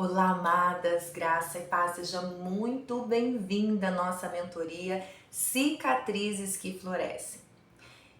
Olá, amadas, graça e paz, seja muito bem-vinda à nossa mentoria Cicatrizes que Florescem.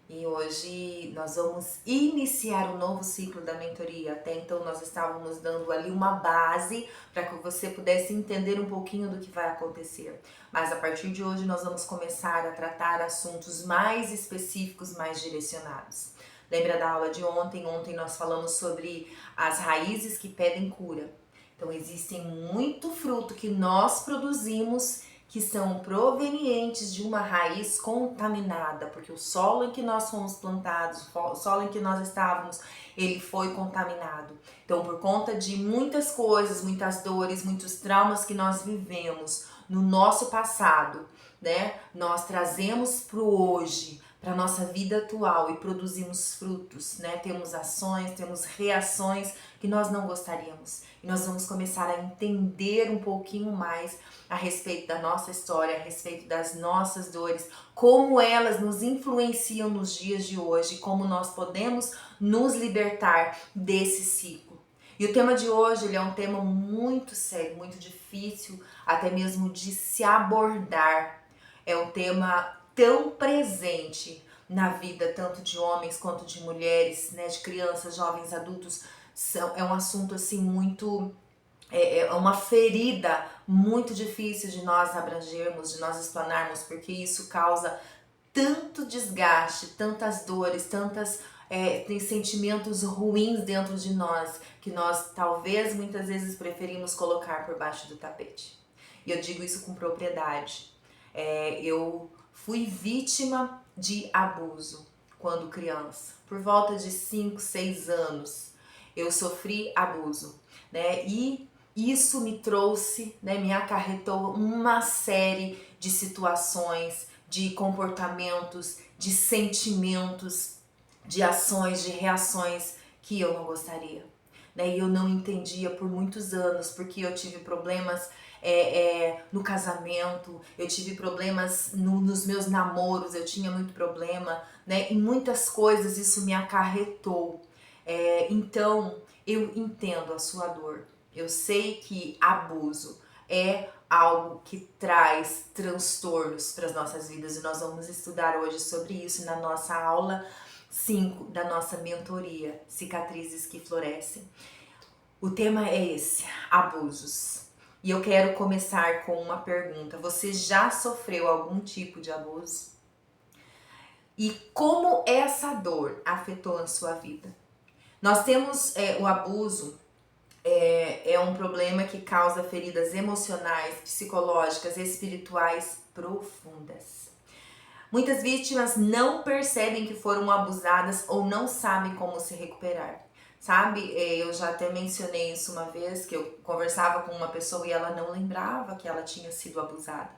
E hoje nós vamos iniciar um novo ciclo da mentoria. Até então nós estávamos dando ali uma base para que você pudesse entender um pouquinho do que vai acontecer. Mas a partir de hoje nós vamos começar a tratar assuntos mais específicos, mais direcionados. Lembra da aula de ontem? Ontem nós falamos sobre as raízes que pedem cura. Então existem muito fruto que nós produzimos que são provenientes de uma raiz contaminada, porque o solo em que nós fomos plantados, o solo em que nós estávamos, ele foi contaminado. Então, por conta de muitas coisas, muitas dores, muitos traumas que nós vivemos no nosso passado, né? Nós trazemos para o hoje, para a nossa vida atual e produzimos frutos, né? Temos ações, temos reações que nós não gostaríamos. E nós vamos começar a entender um pouquinho mais a respeito da nossa história, a respeito das nossas dores, como elas nos influenciam nos dias de hoje, como nós podemos nos libertar desse ciclo. E o tema de hoje, ele é um tema muito sério, muito difícil, até mesmo de se abordar. É um tema tão presente na vida tanto de homens quanto de mulheres, né, de crianças, jovens, adultos. É um assunto assim muito é uma ferida muito difícil de nós abrangermos, de nós explanarmos, porque isso causa tanto desgaste, tantas dores, tem sentimentos ruins dentro de nós que nós talvez muitas vezes preferimos colocar por baixo do tapete. E eu digo isso com propriedade. Eu fui vítima de abuso quando criança, por volta de 5, 6 anos. Eu sofri abuso, né? E isso me trouxe, né, me acarretou uma série de situações, de comportamentos, de sentimentos, de ações, de reações que eu não gostaria, né? E eu não entendia por muitos anos, porque eu tive problemas no casamento, eu tive problemas nos meus namoros, eu tinha muito problema, né? Em muitas coisas isso me acarretou. Então eu entendo a sua dor. Eu sei que abuso é algo que traz transtornos para as nossas vidas e nós vamos estudar hoje sobre isso na nossa aula 5 da nossa mentoria Cicatrizes que Florescem. O tema é esse, abusos. E eu quero começar com uma pergunta. Você já sofreu algum tipo de abuso? E como essa dor afetou a sua vida? Nós temos o abuso, é um problema que causa feridas emocionais, psicológicas, espirituais profundas. Muitas vítimas não percebem que foram abusadas ou não sabem como se recuperar. Sabe, eu já até mencionei isso uma vez, que eu conversava com uma pessoa e ela não lembrava que ela tinha sido abusada.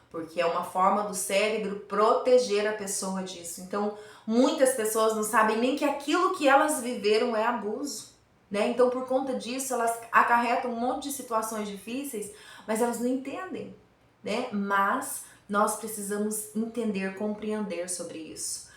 Porque é uma forma do cérebro proteger a pessoa disso. Então, muitas pessoas não sabem nem que aquilo que elas viveram é abuso, né? Então, por conta disso, elas acarretam um monte de situações difíceis, mas elas não entendem, né? Mas nós precisamos entender, compreender sobre isso.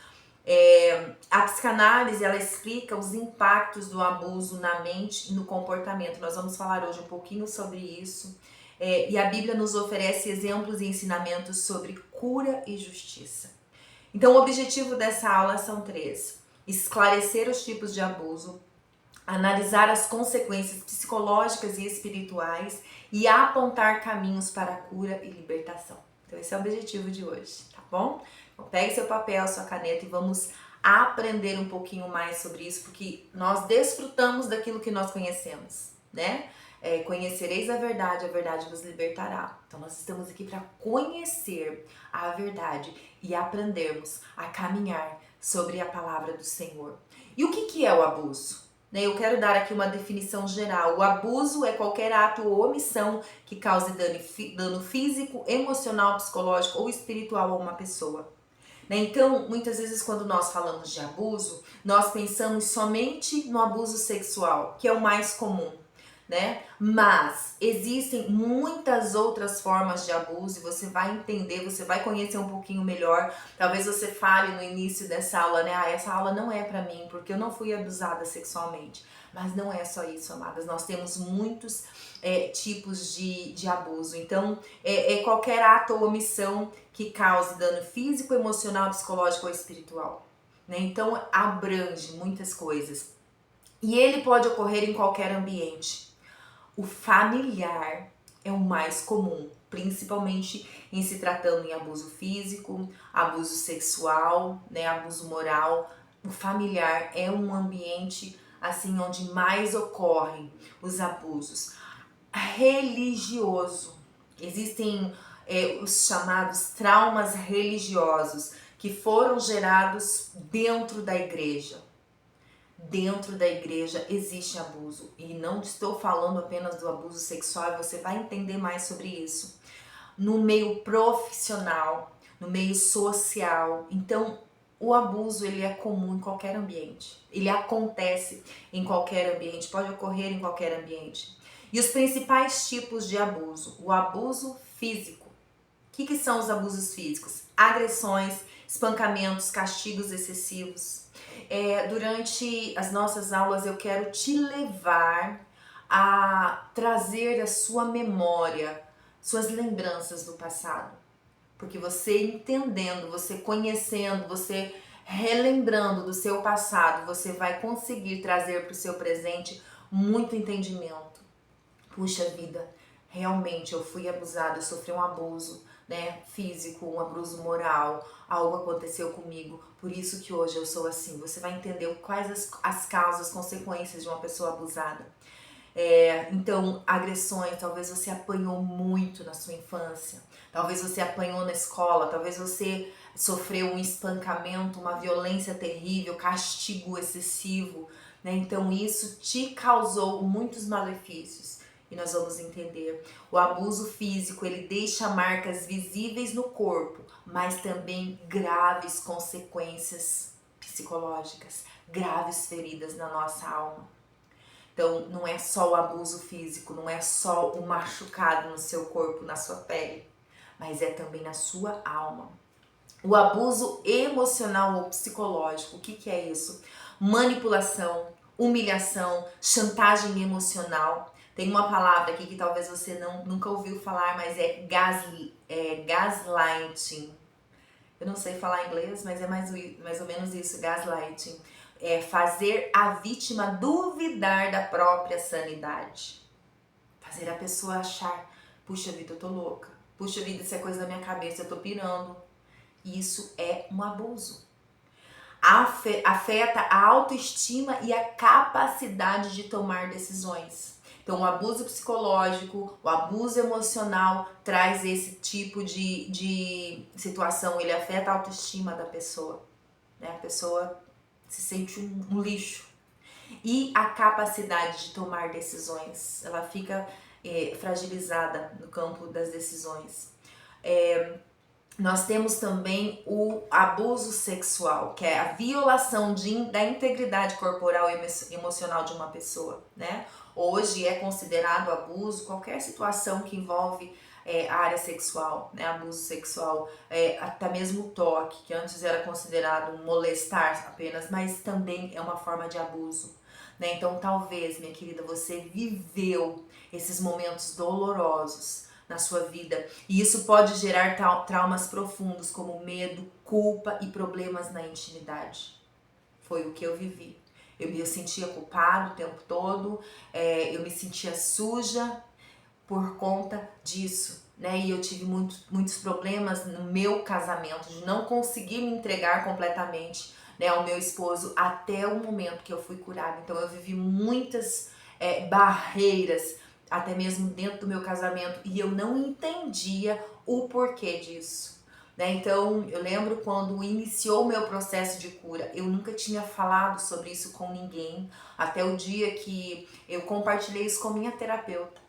A psicanálise, ela explica os impactos do abuso na mente e no comportamento. Nós vamos falar hoje um pouquinho sobre isso. E a Bíblia nos oferece exemplos e ensinamentos sobre cura e justiça. Então, o objetivo dessa aula são 3. Esclarecer os tipos de abuso, analisar as consequências psicológicas e espirituais e apontar caminhos para a cura e libertação. Então, esse é o objetivo de hoje, tá bom? Então, pegue seu papel, sua caneta e vamos aprender um pouquinho mais sobre isso, porque nós desfrutamos daquilo que nós conhecemos, né? Conhecereis a verdade vos libertará. Então nós estamos aqui para conhecer a verdade e aprendermos a caminhar sobre a palavra do Senhor. E o que é o abuso? Eu quero dar aqui uma definição geral. O abuso é qualquer ato ou omissão que cause dano físico, emocional, psicológico ou espiritual a uma pessoa. Então, muitas vezes quando nós falamos de abuso, nós pensamos somente no abuso sexual, que é o mais comum. né? Mas existem muitas outras formas de abuso e você vai entender, você vai conhecer um pouquinho melhor. Talvez você fale no início dessa aula, né? Ah, essa aula não é pra mim, porque eu não fui abusada sexualmente. Mas não é só isso, amadas. Nós temos muitos tipos de abuso. Então, é qualquer ato ou omissão que cause dano físico, emocional, psicológico ou espiritual, né? Então, abrange muitas coisas. E ele pode ocorrer em qualquer ambiente. O familiar é o mais comum, principalmente em se tratando em abuso físico, abuso sexual, né, abuso moral. O familiar é um ambiente assim onde mais ocorrem os abusos. Religioso. Existem os chamados traumas religiosos que foram gerados dentro da igreja. Dentro da igreja existe abuso e não estou falando apenas do abuso sexual, você vai entender mais sobre isso. No meio profissional, no meio social, então o abuso ele é comum em qualquer ambiente, ele acontece em qualquer ambiente, pode ocorrer em qualquer ambiente. E os principais tipos de abuso: o abuso físico. O que são os abusos físicos? Agressões, espancamentos, castigos excessivos. Durante as nossas aulas eu quero te levar a trazer a sua memória, suas lembranças do passado. Porque você entendendo, você conhecendo, você relembrando do seu passado, você vai conseguir trazer para o seu presente muito entendimento. Puxa vida, realmente eu fui abusada, eu sofri um abuso, né, físico, um abuso moral, algo aconteceu comigo, por isso que hoje eu sou assim. Você vai entender quais as causas, consequências de uma pessoa abusada. Então, agressões, talvez você apanhou muito na sua infância, talvez você apanhou na escola, talvez você sofreu um espancamento, uma violência terrível, castigo excessivo, né? Então isso te causou muitos malefícios. E nós vamos entender. O abuso físico, ele deixa marcas visíveis no corpo, mas também graves consequências psicológicas, graves feridas na nossa alma. Então, não é só o abuso físico, não é só o machucado no seu corpo, na sua pele, mas é também na sua alma. O abuso emocional ou psicológico, o que é isso? Manipulação, humilhação, chantagem emocional. Tem uma palavra aqui que talvez você nunca ouviu falar, mas é gaslighting. Eu não sei falar inglês, mas é mais ou menos isso, gaslighting. É fazer a vítima duvidar da própria sanidade. Fazer a pessoa achar, puxa vida, eu tô louca. Puxa vida, isso é coisa da minha cabeça, eu tô pirando. Isso é um abuso. Afeta a autoestima e a capacidade de tomar decisões. Então, o abuso psicológico, o abuso emocional traz esse tipo de situação. Ele afeta a autoestima da pessoa, né? A pessoa se sente um lixo. E a capacidade de tomar decisões, ela fica fragilizada no campo das decisões. Nós temos também o abuso sexual, que é a violação da integridade corporal e emocional de uma pessoa, né? Hoje é considerado abuso qualquer situação que envolve a área sexual, né? Abuso sexual, até mesmo toque, que antes era considerado um molestar apenas, mas também é uma forma de abuso, né? Então talvez, minha querida, você viveu esses momentos dolorosos na sua vida, e isso pode gerar traumas profundos como medo, culpa e problemas na intimidade. Foi o que eu vivi. Eu me sentia culpada o tempo todo, eu me sentia suja por conta disso, né? E eu tive muitos problemas no meu casamento, de não conseguir me entregar completamente, né, ao meu esposo até o momento que eu fui curada. Então eu vivi muitas barreiras, até mesmo dentro do meu casamento, e eu não entendia o porquê disso, né? Então eu lembro quando iniciou o meu processo de cura, eu nunca tinha falado sobre isso com ninguém, até o dia que eu compartilhei isso com minha terapeuta,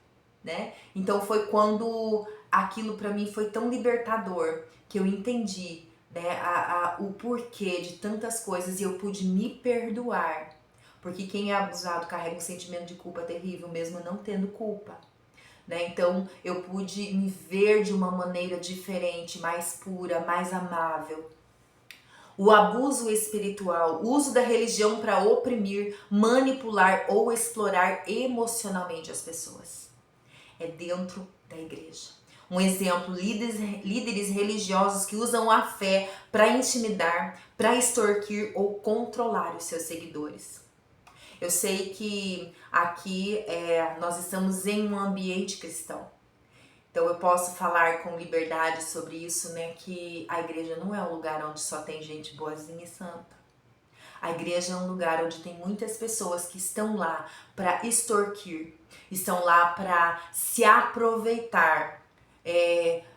né? Então foi quando aquilo para mim foi tão libertador, que eu entendi, né, o porquê de tantas coisas, e eu pude me perdoar Porque quem é abusado carrega um sentimento de culpa terrível, mesmo não tendo culpa. Né? Então eu pude me ver de uma maneira diferente, mais pura, mais amável. O abuso espiritual, o uso da religião para oprimir, manipular ou explorar emocionalmente as pessoas. É dentro da igreja. Um exemplo, líderes religiosos que usam a fé para intimidar, para extorquir ou controlar os seus seguidores. Eu sei que aqui nós estamos em um ambiente cristão. Então eu posso falar com liberdade sobre isso, né? Que a igreja não é um lugar onde só tem gente boazinha e santa. A igreja é um lugar onde tem muitas pessoas que estão lá para extorquir, estão lá para se aproveitar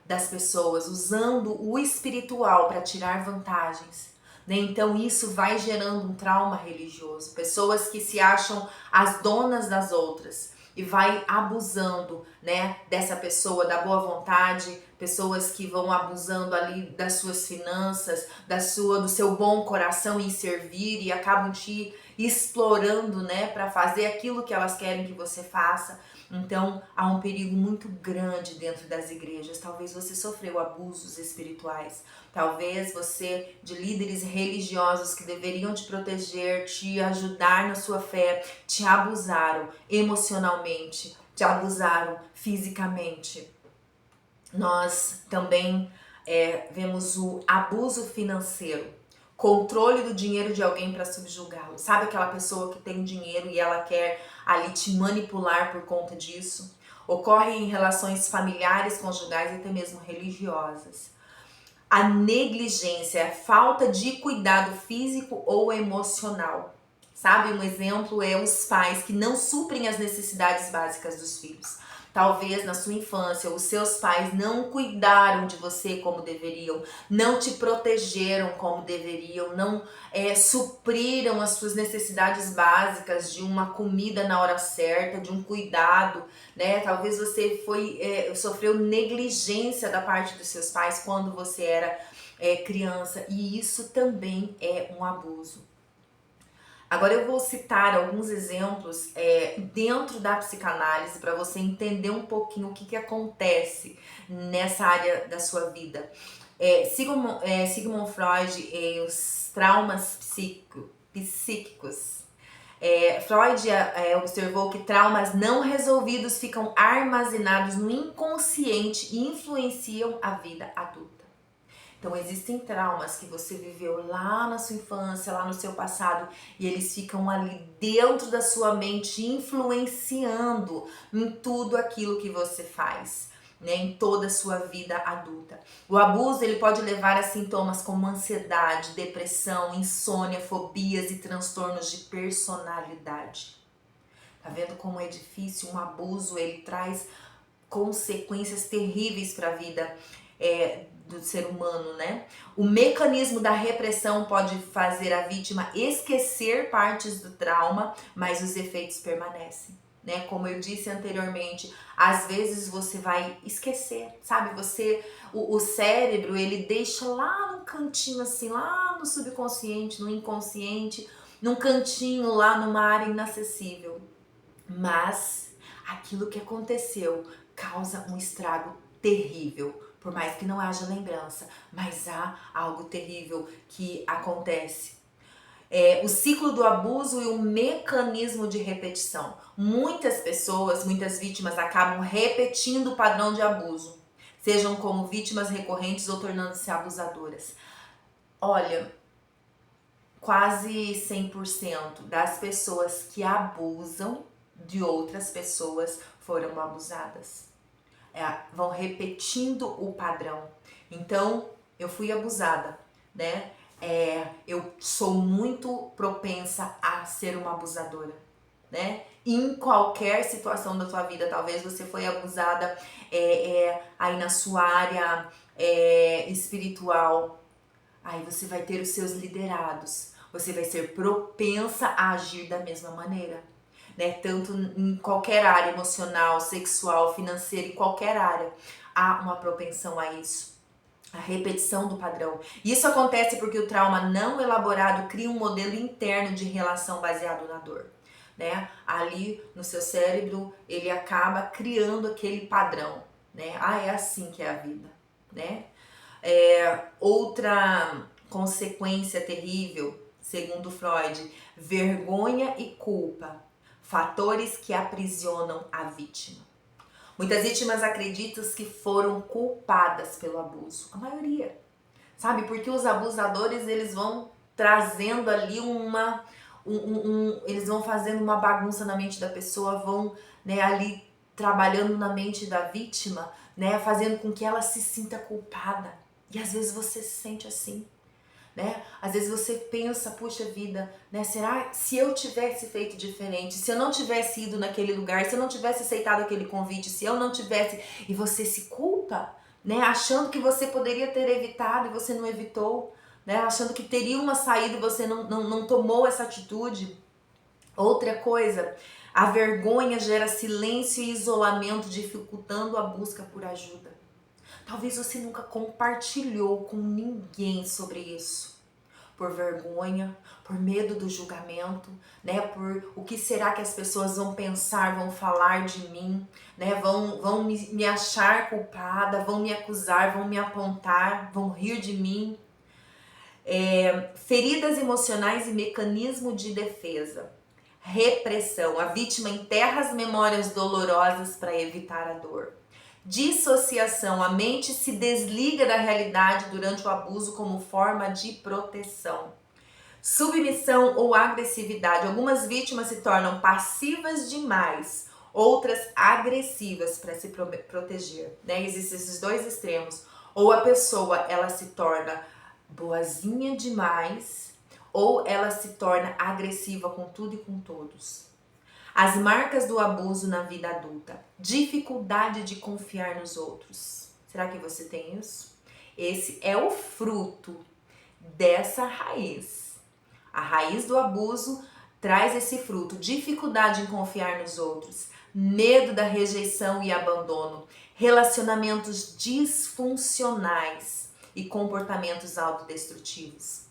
das pessoas, usando o espiritual para tirar vantagens. Né? Então isso vai gerando um trauma religioso. Pessoas que se acham as donas das outras e vai abusando, né, dessa pessoa, da boa vontade, pessoas que vão abusando ali das suas finanças, do seu bom coração em servir e acabam te explorando, né, para fazer aquilo que elas querem que você faça. Então, há um perigo muito grande dentro das igrejas. Talvez você sofreu abusos espirituais. Talvez você, de líderes religiosos que deveriam te proteger, te ajudar na sua fé, te abusaram emocionalmente, te abusaram fisicamente. Nós também vemos o abuso financeiro. Controle do dinheiro de alguém para subjugá-lo. Sabe aquela pessoa que tem dinheiro e ela quer ali te manipular por conta disso? Ocorre em relações familiares, conjugais e até mesmo religiosas. A negligência, a falta de cuidado físico ou emocional. Sabe, um exemplo é os pais que não suprem as necessidades básicas dos filhos. Talvez na sua infância os seus pais não cuidaram de você como deveriam, não te protegeram como deveriam, não supriram as suas necessidades básicas de uma comida na hora certa, de um cuidado, né? Talvez você sofreu negligência da parte dos seus pais quando você era criança, e isso também é um abuso. Agora eu vou citar alguns exemplos dentro da psicanálise para você entender um pouquinho o que acontece nessa área da sua vida. Sigmund Freud e os traumas psíquicos. Freud observou que traumas não resolvidos ficam armazenados no inconsciente e influenciam a vida adulta. Então existem traumas que você viveu lá na sua infância, lá no seu passado, e eles ficam ali dentro da sua mente, influenciando em tudo aquilo que você faz, né, em toda a sua vida adulta. O abuso ele pode levar a sintomas como ansiedade, depressão, insônia, fobias e transtornos de personalidade. Tá vendo como é difícil? Um abuso ele traz consequências terríveis para a vida do ser humano, né? O mecanismo da repressão pode fazer a vítima esquecer partes do trauma, mas os efeitos permanecem, né? Como eu disse anteriormente, às vezes você vai esquecer, sabe? O cérebro, ele deixa lá no cantinho assim, lá no subconsciente, no inconsciente, num cantinho lá numa área inacessível. Mas aquilo que aconteceu causa um estrago terrível. Por mais que não haja lembrança, mas há algo terrível que acontece. O ciclo do abuso e o mecanismo de repetição. Muitas pessoas, muitas vítimas acabam repetindo o padrão de abuso, sejam como vítimas recorrentes ou tornando-se abusadoras. Olha, quase 100% das pessoas que abusam de outras pessoas foram abusadas. Vão repetindo o padrão. Então, eu fui abusada, né? Eu sou muito propensa a ser uma abusadora, né? Em qualquer situação da sua vida, talvez você foi abusada aí na sua área espiritual. Aí você vai ter os seus liderados. Você vai ser propensa a agir da mesma maneira. Né? Tanto em qualquer área emocional, sexual, financeira, em qualquer área, há uma propensão a isso. a repetição do padrão. Isso acontece porque o trauma não elaborado cria um modelo interno de relação baseado na dor, né? Ali no seu cérebro, ele acaba criando aquele padrão, né? Ah, é assim que é a vida, né? Outra consequência terrível, segundo Freud, vergonha e culpa, fatores que aprisionam a vítima. Muitas vítimas acreditam que foram culpadas pelo abuso, a maioria, sabe? Porque os abusadores, eles vão trazendo ali eles vão fazendo uma bagunça na mente da pessoa, vão, né, ali trabalhando na mente da vítima, né, fazendo com que ela se sinta culpada. E às vezes você se sente assim, né? Às vezes você pensa, puxa vida, né? Será se eu tivesse feito diferente, se eu não tivesse ido naquele lugar, se eu não tivesse aceitado aquele convite, se eu não tivesse... E você se culpa, né? Achando que você poderia ter evitado e você não evitou, né? Achando que teria uma saída e você não tomou essa atitude. Outra coisa, a vergonha gera silêncio e isolamento, dificultando a busca por ajuda. Talvez você nunca compartilhou com ninguém sobre isso. Por vergonha, por medo do julgamento, né? Por o que será que as pessoas vão pensar, vão falar de mim, né? Vão me achar culpada, vão me acusar, vão me apontar, vão rir de mim. Feridas emocionais e mecanismo de defesa. Repressão. A vítima enterra as memórias dolorosas para evitar a dor. Dissociação. A mente se desliga da realidade durante o abuso como forma de proteção. Submissão ou agressividade. Algumas vítimas se tornam passivas demais, outras agressivas para se proteger, né? Existem esses dois extremos. Ou a pessoa, ela se torna boazinha demais, ou ela se torna agressiva com tudo e com todos. As marcas do abuso na vida adulta. Dificuldade de confiar nos outros. Será que você tem isso? Esse é o fruto dessa raiz. A raiz do abuso traz esse fruto. Dificuldade em confiar nos outros. Medo da rejeição e abandono. Relacionamentos disfuncionais e comportamentos autodestrutivos.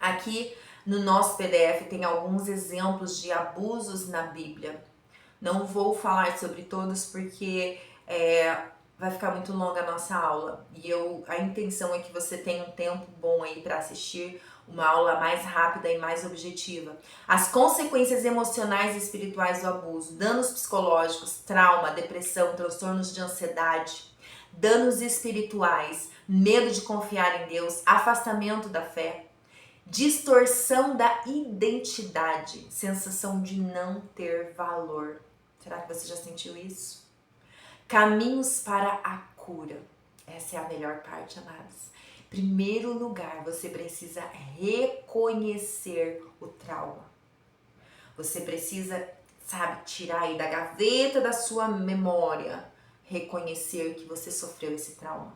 Aqui no nosso PDF tem alguns exemplos de abusos na Bíblia. Não vou falar sobre todos porque vai ficar muito longa a nossa aula. E a intenção é que você tenha um tempo bom aí para assistir uma aula mais rápida e mais objetiva. As consequências emocionais e espirituais do abuso, danos psicológicos, trauma, depressão, transtornos de ansiedade, danos espirituais, medo de confiar em Deus, afastamento da fé, distorção da identidade, sensação de não ter valor. Será que você já sentiu isso? Caminhos para a cura. Essa é a melhor parte, amados. Em primeiro lugar, você precisa reconhecer o trauma. Você precisa, sabe, tirar aí da gaveta da sua memória, reconhecer que você sofreu esse trauma.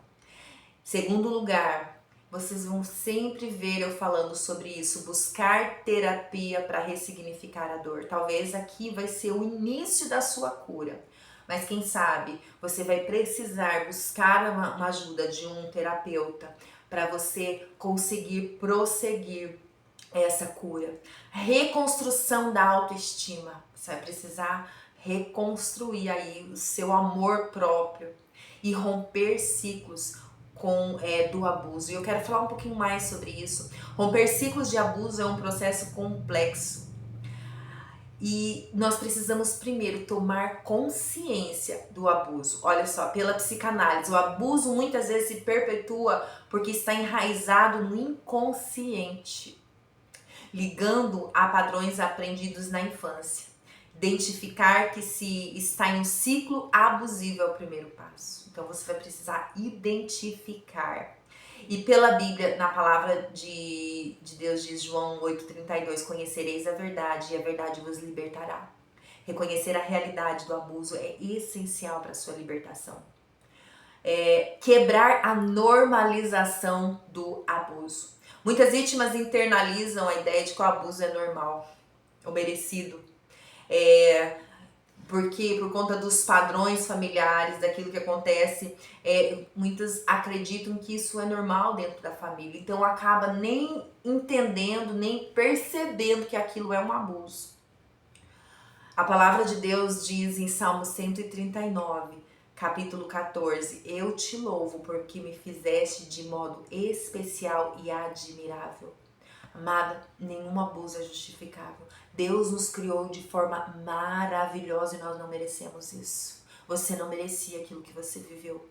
Segundo lugar, vocês vão sempre ver eu falando sobre isso, buscar terapia para ressignificar a dor. Talvez aqui vai ser o início da sua cura. Mas quem sabe você vai precisar buscar uma ajuda de um terapeuta para você conseguir prosseguir essa cura. Reconstrução da autoestima. Você vai precisar reconstruir aí o seu amor próprio e romper ciclos do abuso. E eu quero falar um pouquinho mais sobre isso. Romper ciclos de abuso é um processo complexo. E nós precisamos primeiro tomar consciência do abuso. Olha só, pela psicanálise, o abuso muitas vezes se perpetua porque está enraizado no inconsciente, ligando a padrões aprendidos na infância. Identificar que se está em um ciclo abusivo é o primeiro passo. Então você vai precisar identificar. E pela Bíblia, na palavra de Deus, diz João 8,32, conhecereis a verdade e a verdade vos libertará. Reconhecer a realidade do abuso é essencial para a sua libertação. Quebrar a normalização do abuso. Muitas vítimas internalizam a ideia de que o abuso é normal, ou merecido. porque por conta dos padrões familiares, daquilo que acontece, muitas acreditam que isso é normal dentro da família, então acaba nem entendendo, nem percebendo que aquilo é um abuso. A palavra de Deus diz em Salmo 139, capítulo 14, eu te louvo porque me fizeste de modo especial e admirável. Amada, nenhum abuso é justificável. Deus nos criou de forma maravilhosa e nós não merecemos isso. Você não merecia aquilo que você viveu.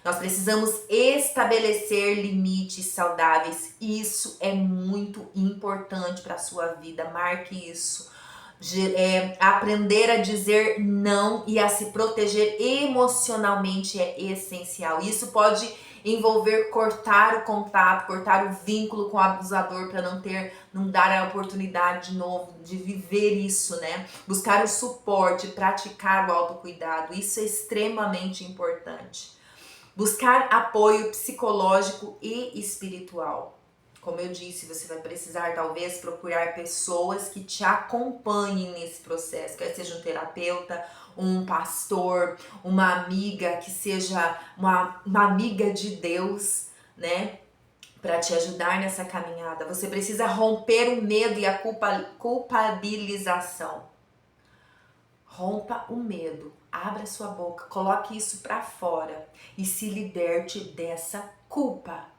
Nós precisamos estabelecer limites saudáveis. Isso é muito importante para a sua vida. Marque isso. Aprender a dizer não e a se proteger emocionalmente é essencial. Isso pode envolver cortar o contato, cortar o vínculo com o abusador para não dar a oportunidade de novo de viver isso, né? Buscar o suporte, praticar o autocuidado, isso é extremamente importante. Buscar apoio psicológico e espiritual. Como eu disse, você vai precisar talvez procurar pessoas que te acompanhem nesse processo, quer seja um terapeuta, um pastor, uma amiga que seja uma amiga de Deus, né? Para te ajudar nessa caminhada. Você precisa romper o medo e a culpabilização. Rompa o medo, abra sua boca, coloque isso para fora e se liberte dessa culpa.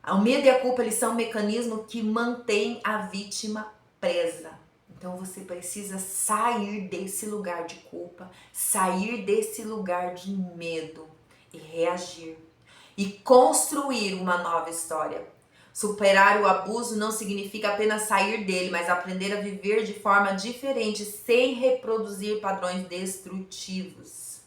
O medo e a culpa, eles são um mecanismo que mantém a vítima presa. Então você precisa sair desse lugar de culpa, sair desse lugar de medo e reagir. E construir uma nova história. Superar o abuso não significa apenas sair dele, mas aprender a viver de forma diferente, sem reproduzir padrões destrutivos.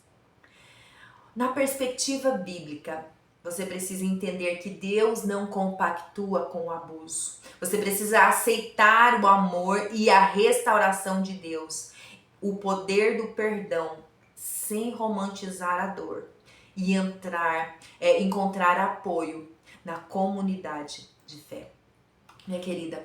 Na perspectiva bíblica, você precisa entender que Deus não compactua com o abuso. Você precisa aceitar o amor e a restauração de Deus, o poder do perdão, sem romantizar a dor e encontrar apoio na comunidade de fé. Minha querida,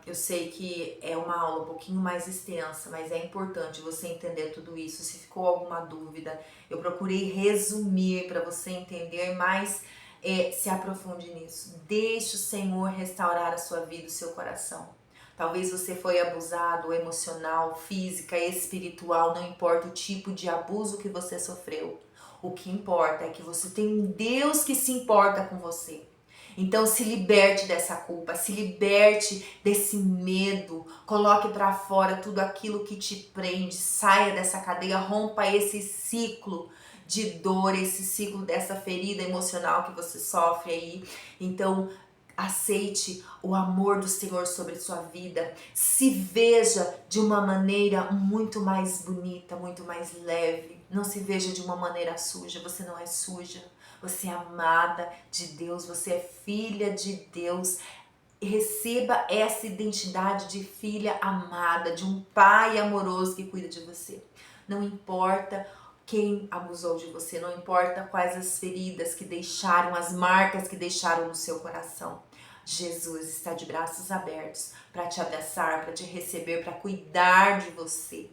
eu sei que é uma aula um pouquinho mais extensa, mas é importante você entender tudo isso. Se ficou alguma dúvida, eu procurei resumir para você entender, mas se aprofunde nisso. Deixe o Senhor restaurar a sua vida, o seu coração. Talvez você foi abusado emocional, física, espiritual, não importa o tipo de abuso que você sofreu. O que importa é que você tem um Deus que se importa com você. Então se liberte dessa culpa, se liberte desse medo, coloque para fora tudo aquilo que te prende, saia dessa cadeia, rompa esse ciclo de dor, esse ciclo dessa ferida emocional que você sofre aí. Então aceite o amor do Senhor sobre sua vida, se veja de uma maneira muito mais bonita, muito mais leve, não se veja de uma maneira suja, você não é suja. Você é amada de Deus, você é filha de Deus. Receba essa identidade de filha amada, de um pai amoroso que cuida de você. Não importa quem abusou de você, não importa quais as feridas que deixaram, as marcas que deixaram no seu coração. Jesus está de braços abertos para te abraçar, para te receber, para cuidar de você.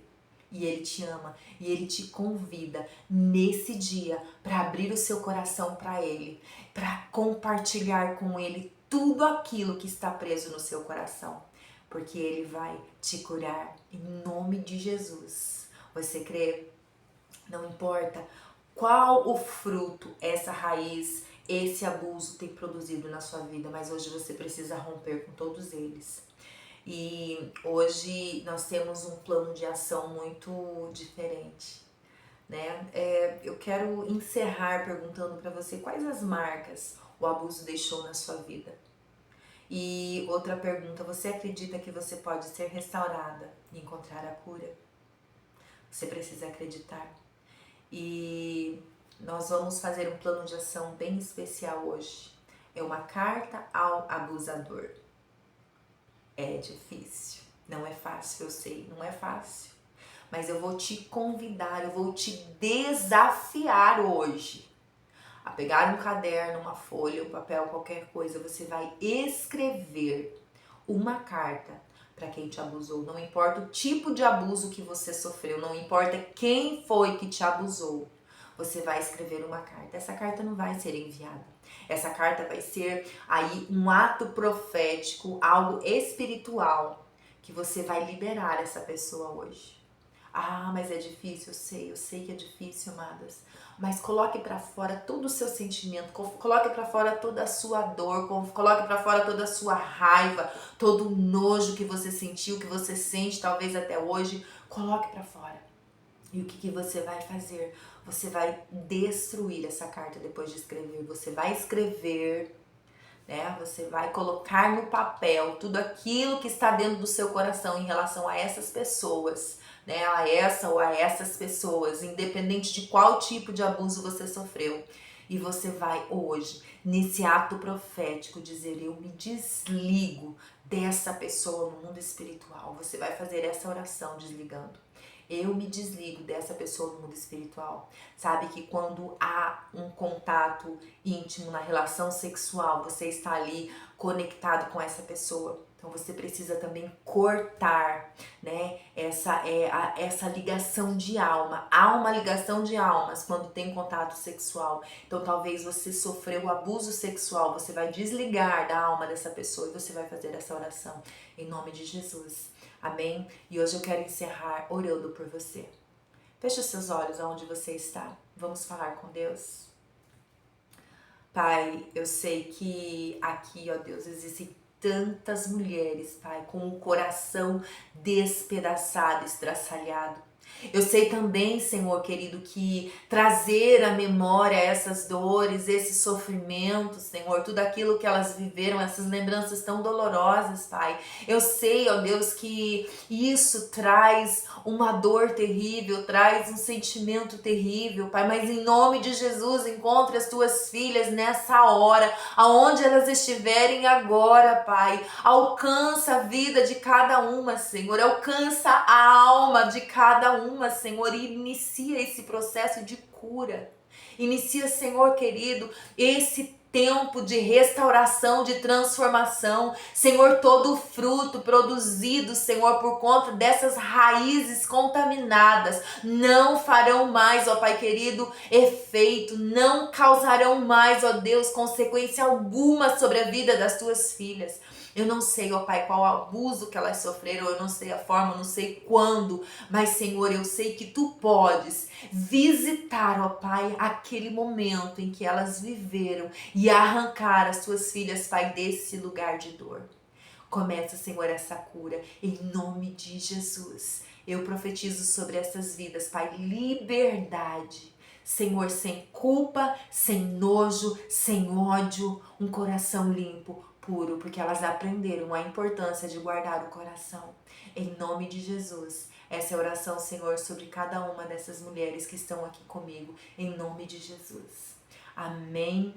E Ele te ama e Ele te convida nesse dia para abrir o seu coração para Ele, para compartilhar com Ele tudo aquilo que está preso no seu coração, porque Ele vai te curar em nome de Jesus. Você crê? Não importa qual o fruto essa raiz, esse abuso tem produzido na sua vida, mas hoje você precisa romper com todos eles. E hoje nós temos um plano de ação muito diferente, né? Eu quero encerrar perguntando para você quais as marcas o abuso deixou na sua vida. E outra pergunta, você acredita que você pode ser restaurada e encontrar a cura? Você precisa acreditar. E nós vamos fazer um plano de ação bem especial hoje. É uma carta ao abusador. É difícil, não é fácil, eu sei, não é fácil. Mas eu vou te convidar, eu vou te desafiar hoje a pegar um caderno, uma folha, um papel, qualquer coisa. Você vai escrever uma carta para quem te abusou. Não importa o tipo de abuso que você sofreu, não importa quem foi que te abusou. Você vai escrever uma carta. Essa carta não vai ser enviada. Essa carta vai ser aí um ato profético, algo espiritual que você vai liberar essa pessoa hoje. Ah, mas é difícil, eu sei que é difícil, amadas. Mas coloque pra fora todo o seu sentimento, coloque pra fora toda a sua dor, coloque pra fora toda a sua raiva, todo o nojo que você sentiu, que você sente talvez até hoje, coloque pra fora. E o que você vai fazer? Você vai destruir essa carta depois de escrever. Você vai escrever, né? Você vai colocar no papel tudo aquilo que está dentro do seu coração em relação a essas pessoas, né? A essa ou a essas pessoas, independente de qual tipo de abuso você sofreu. E você vai hoje, nesse ato profético, dizer: eu me desligo dessa pessoa no mundo espiritual. Você vai fazer essa oração desligando. Eu me desligo dessa pessoa no mundo espiritual. Sabe que quando há um contato íntimo na relação sexual, você está ali conectado com essa pessoa. Então você precisa também cortar, né, essa ligação de alma. Há uma ligação de almas quando tem contato sexual. Então talvez você sofreu abuso sexual, você vai desligar da alma dessa pessoa e você vai fazer essa oração em nome de Jesus. Amém? E hoje eu quero encerrar orando por você. Feche os seus olhos aonde você está. Vamos falar com Deus. Pai, eu sei que aqui, ó Deus, existem tantas mulheres, Pai, com o coração despedaçado, estraçalhado. Eu sei também, Senhor querido, que trazer à memória essas dores, esses sofrimentos, Senhor, tudo aquilo que elas viveram, essas lembranças tão dolorosas, Pai. Eu sei, ó Deus, que isso traz uma dor terrível, traz um sentimento terrível, Pai, mas em nome de Jesus, encontre as tuas filhas nessa hora, aonde elas estiverem agora, Pai. Alcança a vida de cada uma, Senhor, alcança a alma de cada uma, Senhor, e inicia esse processo de cura. Inicia, Senhor querido, esse tempo de restauração, de transformação. Senhor, todo o fruto produzido, Senhor, por conta dessas raízes contaminadas, não farão mais, ó Pai querido, efeito, não causarão mais, ó Deus, consequência alguma sobre a vida das tuas filhas. Eu não sei, ó Pai, qual abuso que elas sofreram, eu não sei a forma, eu não sei quando, mas Senhor, eu sei que Tu podes visitar, ó Pai, aquele momento em que elas viveram e arrancar as Tuas filhas, Pai, desse lugar de dor. Começa, Senhor, essa cura, em nome de Jesus. Eu profetizo sobre essas vidas, Pai, liberdade. Senhor, sem culpa, sem nojo, sem ódio, um coração limpo, puro, porque elas aprenderam a importância de guardar o coração. Em nome de Jesus, essa é a oração, Senhor, sobre cada uma dessas mulheres que estão aqui comigo, em nome de Jesus. Amém.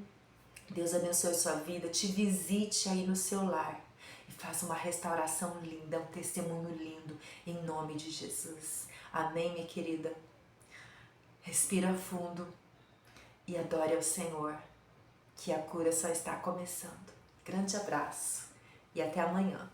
Deus abençoe a sua vida, te visite aí no seu lar e faça uma restauração linda, um testemunho lindo, em nome de Jesus. Amém, minha querida? Respira fundo e adore ao Senhor, que a cura só está começando. Grande abraço e até amanhã.